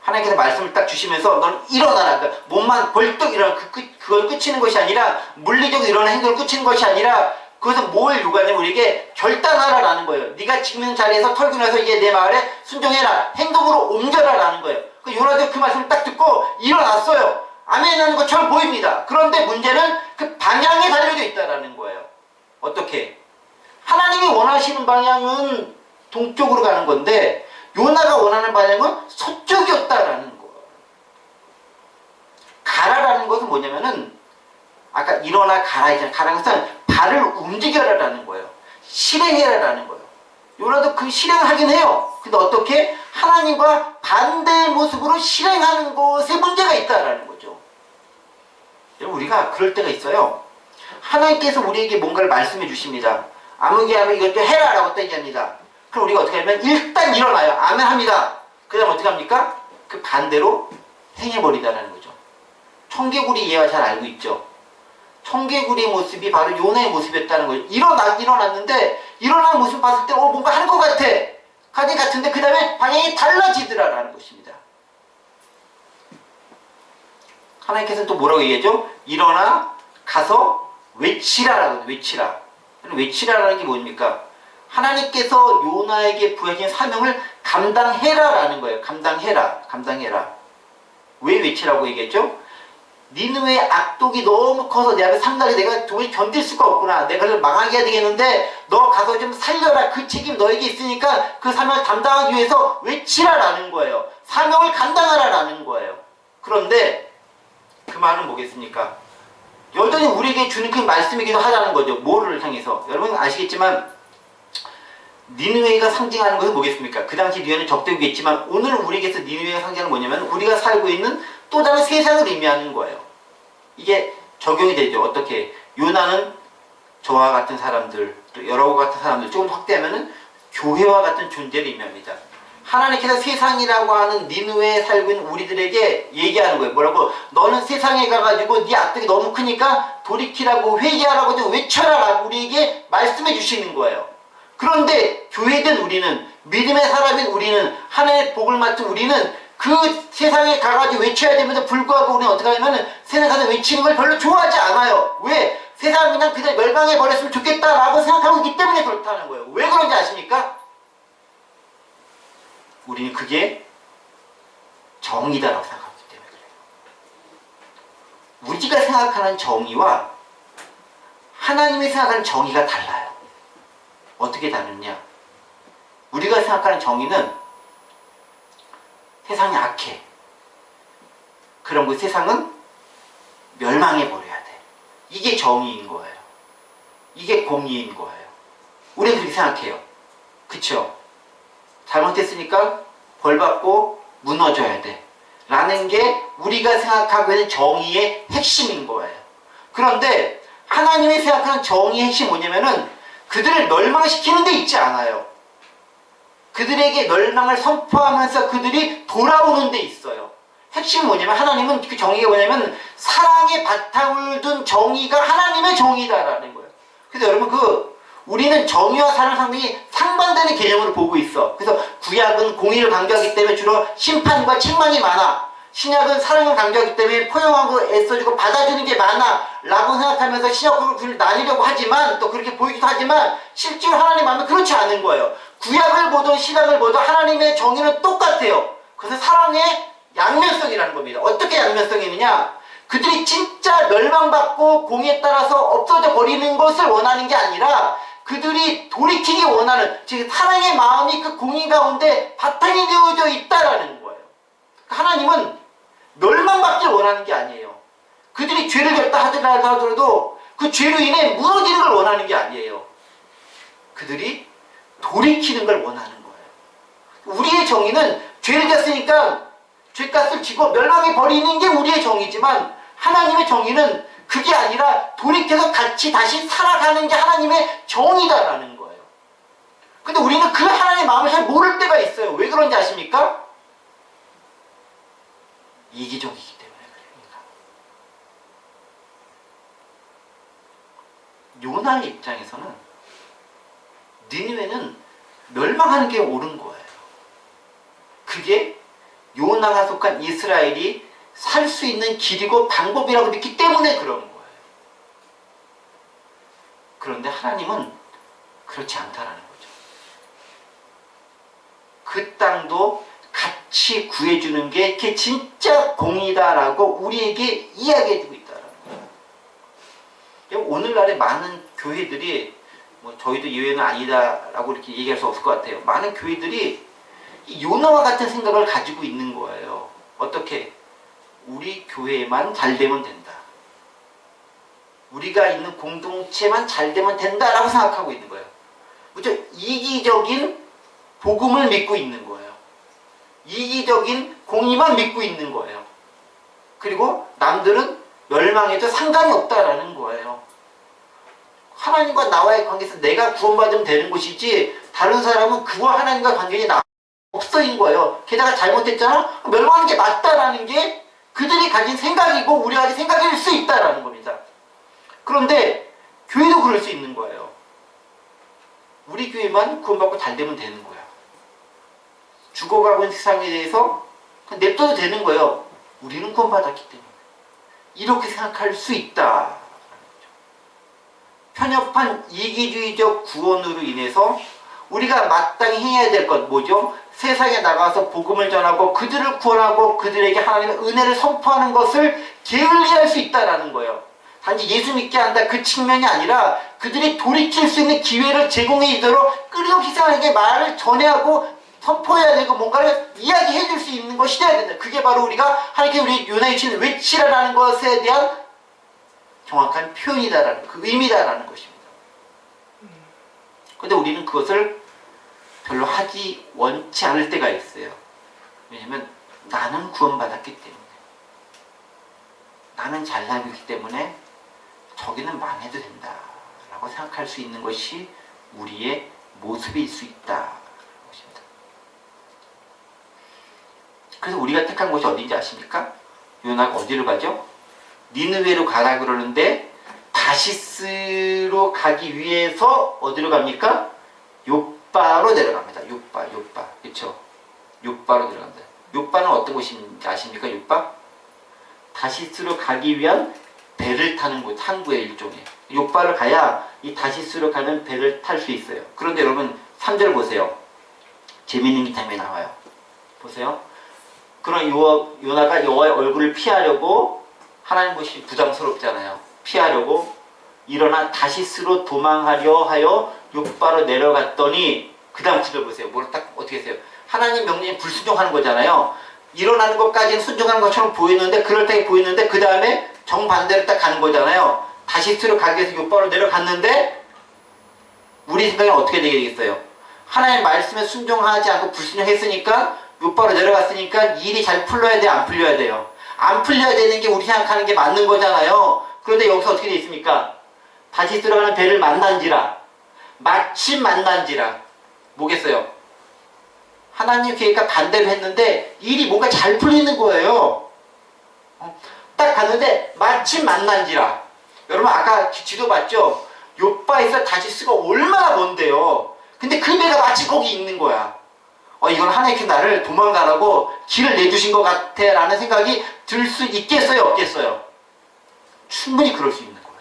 하나님께서 말씀을 딱 주시면서 넌 일어나라. 그러니까 몸만 벌떡 일어나. 그걸 끝이는 것이 아니라 물리적으로 일어나는 행동을 끝이는 것이 아니라 그것은 뭘 요구하냐면 우리에게 결단하라라는 거예요. 네가 지금 있는 자리에서 털고 나서 이제 내 말에 순종해라. 행동으로 옮겨라라는 거예요. 요나도 그 말씀을 딱 듣고 일어났어요. 아멘 하는 것처럼 보입니다. 그런데 문제는 그 방향에 달려져 있다라는 거예요. 어떻게? 하나님이 원하시는 방향은 동쪽으로 가는 건데 요나가 원하는 방향은 서쪽이었다라는 거예요. 가라라는 것은 뭐냐면은 아까 일어나 가라 했잖아요. 가라는 것은 발을 움직여라라는 거예요. 실행해라라는 거예요. 요나도 그 실행을 하긴 해요. 근데 어떻게? 하나님과 반대의 모습으로 실행하는 것에 문제가 있다라는 거죠. 여러분, 우리가 그럴 때가 있어요. 하나님께서 우리에게 뭔가를 말씀해 주십니다. 아무개 하면 이것도 해라 라고 얘기합니다. 그럼 우리가 어떻게 하면 일단 일어나요. 아멘 합니다. 그 다음 어떻게 합니까? 그 반대로 행해버리다는 거죠. 청개구리 예화 잘 알고 있죠. 청개구리의 모습이 바로 요나의 모습이었다는 거예요. 일어났는데 일어나는 모습 봤을 때 뭔가 하는 것 같아. 같은데 그 다음에 방향이 달라지더라라는 것입니다. 하나님께서는 또 뭐라고 얘기하죠? 일어나 가서 외치라라고. 외치라라는 게 뭡니까? 하나님께서 요나에게 부여진 사명을 감당해라라는 거예요. 감당해라. 왜 외치라고 얘기했죠? 니느웨의 악독이 너무 커서 내 앞에 상당히 내가 도저히 견딜 수가 없구나. 내가 그걸 망하게 해야 되겠는데 너 가서 좀 살려라. 그 책임 너에게 있으니까 그 사명을 감당하기 위해서 외치라라는 거예요. 사명을 감당하라라는 거예요. 그런데 그 말은 뭐겠습니까? 여전히 우리에게 주는 그 말씀이기도 하다는 거죠. 뭐를 향해서. 여러분 아시겠지만 니느웨가 상징하는 것은 뭐겠습니까? 그 당시 니느웨는 적대국이었지만 오늘 우리에게서 니느웨가 상징하는 뭐냐면 우리가 살고 있는 또 다른 세상을 의미하는 거예요. 이게 적용이 되죠. 어떻게? 요나는 저와 같은 사람들, 또 여러와 같은 사람들, 조금 확대하면은 교회와 같은 존재를 의미합니다. 하나님께서 세상이라고 하는 니느웨에 살고 있는 우리들에게 얘기하는 거예요. 뭐라고? 너는 세상에 가가지고 네 악독이 너무 크니까 돌이키라고 회개하라고 좀 외쳐라라고 우리에게 말씀해 주시는 거예요. 그런데 교회된 우리는, 믿음의 사람인 우리는, 하나님의 복을 맡은 우리는 그 세상에 가가지고 외쳐야 되면서 불구하고 우리는 어떻게 하냐면은 세상에 가서 외치는 걸 별로 좋아하지 않아요. 왜? 세상을 그냥 그대로 멸망해 버렸으면 좋겠다라고 생각하고 있기 때문에 그렇다는 거예요. 왜 그런지 아십니까? 우리는 그게 정의다라고 생각하기 때문에 그래요. 우리가 생각하는 정의와 하나님이 생각하는 정의가 달라요. 어떻게 다르냐? 우리가 생각하는 정의는 세상이 악해. 그럼 그 세상은 멸망해버려야 돼. 이게 정의인 거예요. 이게 공의인 거예요. 우리는 그렇게 생각해요. 그쵸? 잘못했으니까 벌 받고 무너져야 돼 라는 게 우리가 생각하고 있는 정의의 핵심인 거예요. 그런데 하나님이 생각하는 정의의 핵심이 뭐냐면은 그들을 멸망시키는 데 있지 않아요. 그들에게 멸망을 선포하면서 그들이 돌아오는 데 있어요. 핵심은 뭐냐면 하나님은 그 정의가 뭐냐면 사랑의 바탕을 둔 정의가 하나님의 정의다라는 거예요. 그래서 여러분 우리는 정의와 사랑 상당히 상반되는 개념으로 보고 있어. 그래서 구약은 공의를 강조하기 때문에 주로 심판과 책망이 많아. 신약은 사랑을 강조하기 때문에 포용하고 애써주고 받아주는 게 많아 라고 생각하면서 신약을 나뉘려고 하지만 또 그렇게 보이기도 하지만 실제로 하나님 마음은 그렇지 않은 거예요. 구약을 보든 신약을 보든 하나님의 정의는 똑같아요. 그래서 사랑의 양면성이라는 겁니다. 어떻게 양면성이 있느냐? 그들이 진짜 멸망받고 공의에 따라서 없어져 버리는 것을 원하는 게 아니라 그들이 돌이키기 원하는, 즉 사랑의 마음이 그 공의 가운데 바탕이 되어져 있다라는 거예요. 하나님은 멸망받기를 원하는 게 아니에요. 그들이 죄를 졌다 하더라도 그 죄로 인해 무너지는 걸 원하는 게 아니에요. 그들이 돌이키는 걸 원하는 거예요. 우리의 정의는 죄를 졌으니까 죄값을 지고 멸망해 버리는 게 우리의 정의지만 하나님의 정의는 그게 아니라 돌이켜서 같이 다시 살아가는 게 하나님의 정의다라는 거예요. 근데 우리는 그 하나님의 마음을 잘 모를 때가 있어요. 왜 그런지 아십니까? 이기적이기 때문에 그럽니다. 요나의 입장에서는 니느웨는 멸망하는 게 옳은 거예요. 그게 요나가 속한 이스라엘이 살 수 있는 길이고 방법이라고 믿기 때문에 그런 거예요. 그런데 하나님은 그렇지 않다라는 거죠. 그 땅도 같이 구해주는 게 그게 진짜 공이다라고 우리에게 이야기해주고 있다라는 거예요. 오늘날의 많은 교회들이 저희도 예외는 아니다라고 이렇게 얘기할 수 없을 것 같아요. 많은 교회들이 요나와 같은 생각을 가지고 있는 거예요. 어떻게? 우리 교회만 잘 되면 된다. 우리가 있는 공동체만 잘 되면 된다라고 생각하고 있는 거예요. 그렇죠? 이기적인 복음을 믿고 있는 거예요. 이기적인 공의만 믿고 있는 거예요. 그리고 남들은 멸망해도 상관이 없다라는 거예요. 하나님과 나와의 관계에서 내가 구원받으면 되는 것이지 다른 사람은 그와 하나님과 관계가 없어인 거예요. 게다가 잘못했잖아? 멸망하는 게 맞다라는 게 그들이 가진 생각이고 우리가 가진 생각일 수 있다라는 겁니다. 그런데 교회도 그럴 수 있는 거예요. 우리 교회만 구원받고 잘 되면 되는 거야. 죽어가고 있는 세상에 대해서 냅둬도 되는 거예요. 우리는 구원받았기 때문에. 이렇게 생각할 수 있다. 편협한 이기주의적 구원으로 인해서 우리가 마땅히 해야 될 것 뭐죠? 세상에 나가서 복음을 전하고 그들을 구원하고 그들에게 하나님의 은혜를 선포하는 것을 게을리할 수 있다는 거예요. 단지 예수 믿게 한다 그 측면이 아니라 그들이 돌이킬 수 있는 기회를 제공해 주도록 끊임없이 세상에게 말을 전해하고 선포해야 되고 뭔가를 이야기해 줄 수 있는 것이 되어야 된다. 그게 바로 우리가 하나님께 우리 요나에 주신 외치라라는 것에 대한 정확한 표현이다라는 그 의미다라는 것입니다. 그런데 우리는 그것을 별로 하기 원치 않을 때가 있어요. 왜냐면 나는 구원받았기 때문에, 나는 잘 살고 있기 때문에 저기는 망해도 된다라고 생각할 수 있는 것이 우리의 모습일 수 있다라는 것입니다. 그래서 우리가 택한 곳이 어딘지 아십니까? 요나가 어디로 가죠? 니느웨로 가라 그러는데 다시스로 가기 위해서 어디로 갑니까? 요빠로 내려갑니다. 요빠. 그렇죠? 요빠로 내려갑니다. 요빠는 어떤 곳인지 아십니까? 요빠? 다시스로 가기 위한 배를 타는 곳, 항구의 일종의. 요빠를 가야 이 다시스로 가는 배를 탈 수 있어요. 그런데 여러분 3절 보세요. 재미있는 기타임에 나와요. 보세요. 그런 요나가 여호와의 얼굴을 피하려고 하나님 보시기 부담스럽잖아요. 피하려고 일어나 다시스로 도망하려 하여 요빠로 내려갔더니 그 다음 구절 보세요. 뭘 딱 어떻게 했어요? 하나님 명령에 불순종하는 거잖아요. 일어나는 것까지는 순종하는 것처럼 보이는데 그럴듯하게 보이는데 그 다음에 정반대로 딱 가는 거잖아요. 다시스로 가기 위해서 요빠로 내려갔는데 우리 생각에는 어떻게 되겠어요? 하나님의 말씀에 순종하지 않고 불순종했으니까 요바로 내려갔으니까 일이 잘 풀려야 돼, 안 풀려야 돼요? 안 풀려야 되는 게 우리 생각하는 게 맞는 거잖아요. 그런데 여기서 어떻게 돼 있습니까? 다시 들어가는 배를 만난지라, 마침 만난지라. 뭐겠어요? 하나님 계획과 반대로 했는데 일이 뭔가 잘 풀리는 거예요. 딱 갔는데 마침 만난지라. 여러분 아까 지도 봤죠? 요바에서 다시스가 얼마나 먼데요. 근데 그 배가 마치 거기 있는 거야. 이건 하나님께 나를 도망가라고 길을 내주신 것 같아 라는 생각이 들 수 있겠어요, 없겠어요? 충분히 그럴 수 있는 거예요.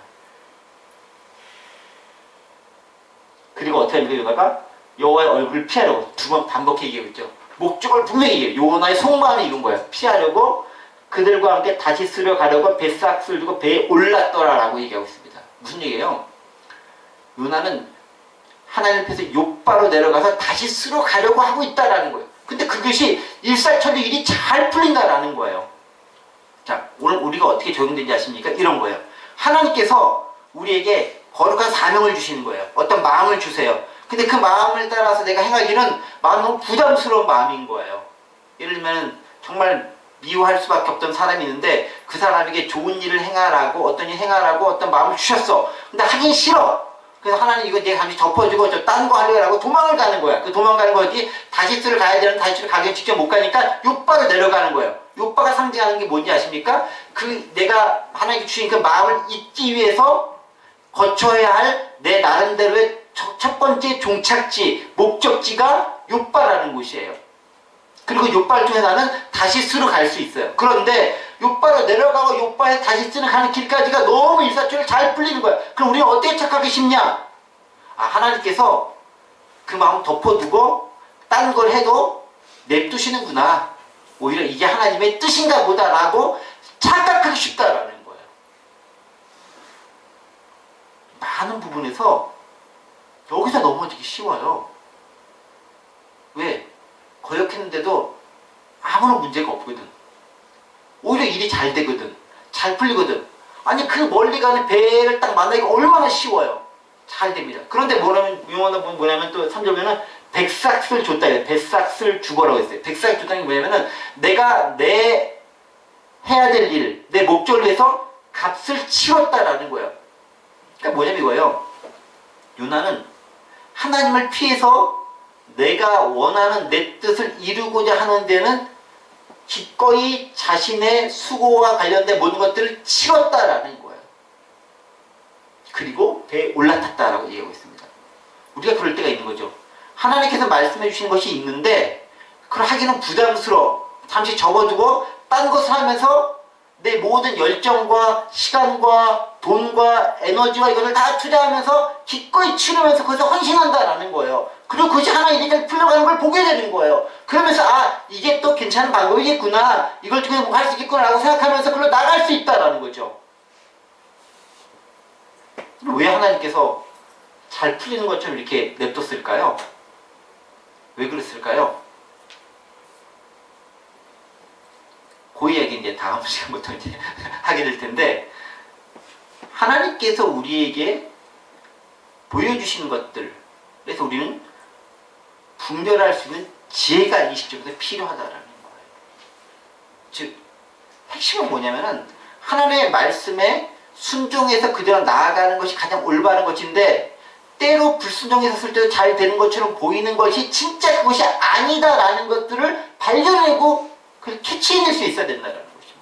그리고 어떻게 합니까? 요나가 여호와의 얼굴을 피하려고 두 번 반복해 얘기하고 있죠. 목적을 분명히 얘기해요. 요나의 속마음이 이런 거예요. 피하려고 그들과 함께 다시스로 가려고 뱃삭스를 두고 배에 올랐더라 라고 얘기하고 있습니다. 무슨 얘기예요? 요나는 하나님 앞에서 요바로 내려가서 다시스로 가려고 하고 있다라는 거예요. 근데 그것이 일사천리 일이 잘 풀린다라는 거예요. 자, 오늘 우리가 어떻게 적용되는지 아십니까? 이런 거예요. 하나님께서 우리에게 거룩한 사명을 주시는 거예요. 어떤 마음을 주세요. 근데 그 마음을 따라서 내가 행하기는 마음 너무 부담스러운 마음인 거예요. 예를 들면 정말 미워할 수밖에 없던 사람이 있는데 그 사람에게 좋은 일을 행하라고 어떤 일 행하라고 어떤 마음을 주셨어. 근데 하긴 싫어. 그래서 하나님 이거 내가 잠시 덮어주고 저 딴 거 하려고 도망을 가는 거야. 그 도망가는 거 어디? 다시스를 가야 되는 다시스를 가기 직접 못 가니까 요바로 내려가는 거예요. 요바가 상징하는 게 뭔지 아십니까? 그 내가 하나님께 주신 그 마음을 잊기 위해서 거쳐야 할 내 나름대로의 첫 번째 종착지, 목적지가 요바라는 곳이에요. 그리고 요바를 통해 나는 다시스로 갈 수 있어요. 그런데 요바로 내려가고 요바에서 다시스로 가는 길까지가 너무 일사천리 잘 풀리는 거야. 그럼 우리는 어떻게 착하기 쉽냐? 하나님께서 그 마음 덮어두고 딴 걸 해도 냅두시는구나. 오히려 이게 하나님의 뜻인가 보다라고 착각하기 쉽다라는 거예요. 많은 부분에서 여기서 넘어지기 쉬워요. 왜? 거역했는데도 아무런 문제가 없거든. 오히려 일이 잘 되거든. 잘 풀리거든. 아니 그 멀리 가는 배를 딱 만나기가 얼마나 쉬워요. 잘 됩니다. 그런데 뭐냐면 또 3절에는 백삭스를 줬다 해요. 백삭스를 주거라고 했어요. 백삭을 줬다는 게 뭐냐면은 내가 내 해야 될 일, 내 목적을 위해서 값을 치렀다라는 거예요. 그러니까 뭐냐면 이거예요. 요나는 하나님을 피해서 내가 원하는 내 뜻을 이루고자 하는 데는 기꺼이 자신의 수고와 관련된 모든 것들을 치렀다라는 거예요. 그리고 배에 올라탔다라고 얘기하고 있습니다. 우리가 그럴 때가 있는 거죠. 하나님께서 말씀해 주신 것이 있는데 그걸 하기는 부담스러워. 잠시 접어두고 딴 것을 하면서 내 모든 열정과 시간과 돈과 에너지와 이것을 다 투자하면서 기꺼이 치르면서 거기서 헌신한다라는 거예요. 그리고 그것이 하나 일이 잘 풀려가는 걸 보게 되는 거예요. 그러면서 이게 또 괜찮은 방법이겠구나. 이걸 통해서 뭐 할 수 있겠구나 라고 생각하면서 그걸로 나갈 수 있다라는 거죠. 왜 하나님께서 잘 풀리는 것처럼 이렇게 냅뒀을까요? 왜 그랬을까요? 그 이야기 이제 다음 시간부터 이제 하게 될 텐데, 하나님께서 우리에게 보여주시는 것들, 그래서 우리는 분별할 수 있는 지혜가 이 시점에서 필요하다라는 거예요. 즉, 핵심은 뭐냐면은 하나님의 말씀에 순종해서 그대로 나아가는 것이 가장 올바른 것인데, 때로 불순종했을 때도 잘 되는 것처럼 보이는 것이 진짜 그것이 아니다라는 것들을 발견하고 그걸 캐치해낼 수 있어야 된다는 것입니다.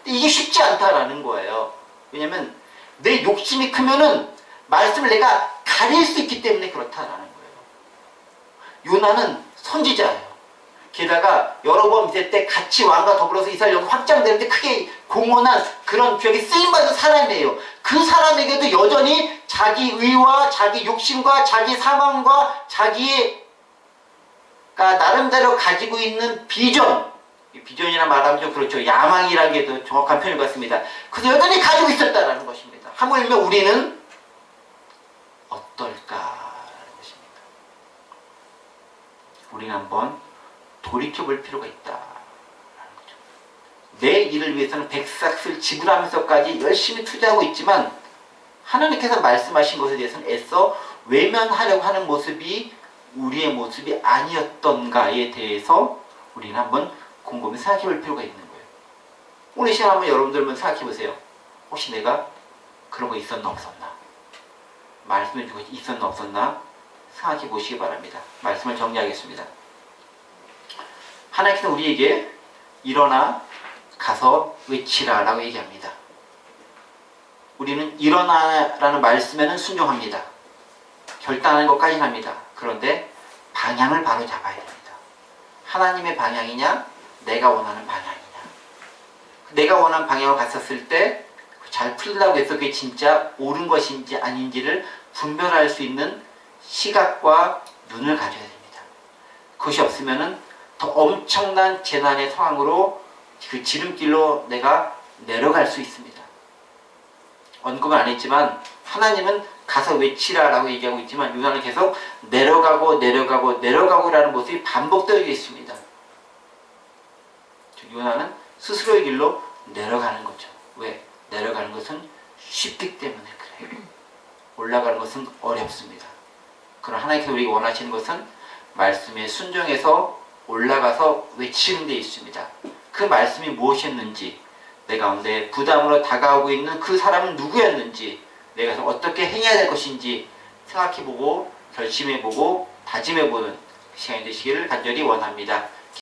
근데 이게 쉽지 않다라는 거예요. 왜냐면 내 욕심이 크면은 말씀을 내가 가릴 수 있기 때문에 그렇다라는 거예요. 요나는 선지자예요. 게다가 여러 번 이제 때 같이 왕과 더불어서 이스라엘 영토 확장되는데 크게 공헌한 그런 기억이 쓰임받은 사람이에요. 그 사람에게도 여전히 자기 의와 자기 욕심과 자기 사망과 자기가 나름대로 가지고 있는 비전, 비전이라 말하면 좀 그렇죠. 야망이라기에도 정확한 표현일 것 같습니다. 그래서 여전히 가지고 있었다는 것입니다. 하물며 우리는 어떨까라는 것입니다. 우리는 한번 돌이켜볼 필요가 있다라는 거죠. 내 일을 위해서는 백삭스를 지불하면서까지 열심히 투자하고 있지만 하나님께서 말씀하신 것에 대해서는 애써 외면하려고 하는 모습이 우리의 모습이 아니었던가에 대해서 우리는 한번 곰곰이 생각해 볼 필요가 있는 거예요. 오늘 시간 한번 여러분들 한번 생각해 보세요. 혹시 내가 그런 거 있었나 없었나? 말씀해 주고 있었나 없었나? 생각해 보시기 바랍니다. 말씀을 정리하겠습니다. 하나님께서 우리에게 일어나 가서 외치라 라고 얘기합니다. 우리는 일어나라는 말씀에는 순종합니다. 결단하는 것까지는 합니다. 그런데 방향을 바로 잡아야 됩니다. 하나님의 방향이냐 내가 원하는 방향이냐. 내가 원하는 방향으로 갔었을 때 잘 풀리려고 해서 그게 진짜 옳은 것인지 아닌지를 분별할 수 있는 시각과 눈을 가져야 됩니다. 그것이 없으면은 더 엄청난 재난의 상황으로 그 지름길로 내가 내려갈 수 있습니다. 언급은 안 했지만 하나님은 가서 외치라 라고 얘기하고 있지만 요나는 계속 내려가고 라는 모습이 반복되어 있습니다. 요나는 스스로의 길로 내려가는 거죠. 왜? 내려가는 것은 쉽기 때문에 그래요. 올라가는 것은 어렵습니다. 그러나 하나님께서 우리가 원하시는 것은 말씀에 순종해서 올라가서 외치는 데 있습니다. 그 말씀이 무엇이었는지, 내 가운데 부담으로 다가오고 있는 그 사람은 누구였는지, 내가 어떻게 행해야 될 것인지 생각해보고 결심해보고 다짐해보는 시간이 되시기를 간절히 원합니다.